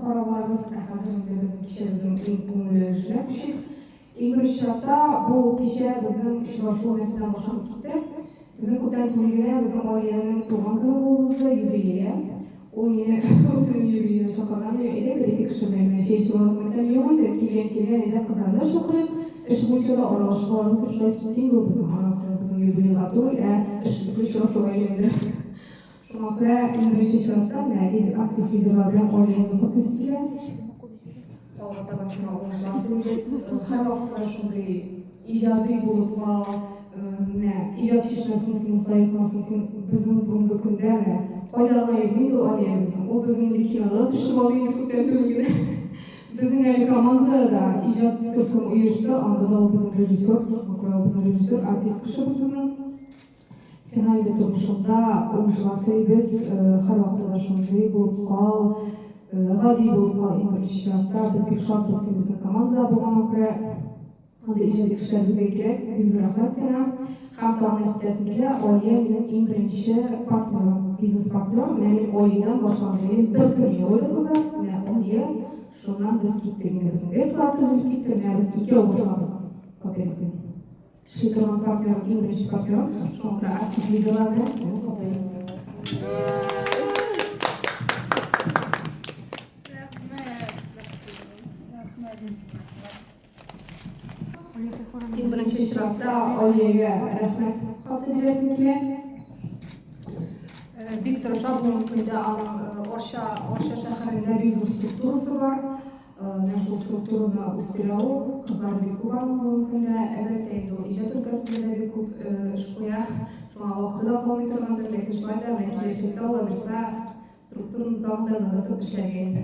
карауларыбыз хәзер инде безнең кичәбезнең иң күңелле эшенә күчик. Иң беренче чиратта бу кичә безнең очрашу нәрсәдән башланып китте. Безнең күптән түгел безнең Алиянең туган көне булды, юбилее. Ул мине үзенең юбилеена чакырган иде, бер-ике кеше белән чәй алып йөргән иде, килгән иде, кызларны чакырып, эш буенча да аралашуларны төшереп киттек, ул безнең юбилейга түгел, эш очрашуга әйләнде. Шуңа күрә иң беренче чиратта актив лидерлар белән Алиянең кутысы килә. Алга таба сиңа уңышлар телибез. Һәр вакытта шундый иҗади булып иҗат чишмәсен син саятмасын, син безнең бүгенге көндә кайда гына ул Алиянең. Ул безнең кинода төшеп алды инде күптән түгел. Безнең әле командада да иҗат төркем оешты, анда да безнең режиссер, артист кеше безнең. Сиңа инде тормышында уңышлар телибез, һәр вакытта шундый булып кал, гади булып кал. Иң беренче чиратта без бик шатбыз безнең командада булганга күрә. Анда иҗади кешеләр безгә кирәк. Бик рәхмәт сиңа. Һәм тагын исәсендә Алия минем иң беренче партнерым, бизнес партнерым. Менә Алиядан башланган бер көн юлы кызы. Менә Алия шуннан без киттек. Безнең этлар төзелеп китте. Менә без икәү башладык. Капитан. Шикардан партнерым, иң беренче партнерым. Шуңа актив лидерлар белән капитан. Иң беренче чиратта Алиягә рәхмәт хаты бирәсем килә. Бик тырыша бүгенге көндә аның Арча шәһәрендә бик зур структурасы бар. Шул структураны үстерә ул. Кызлар бик күп бүгенге көндә. Әлбәттә, инде ул иҗат өлкәсендә дә бик күп эш куя. Шуңа вакыты да калмый торгандыр, ләкин шулай да киләчәктә ул берсә структураны тагын да ныгытып эшләргә инде.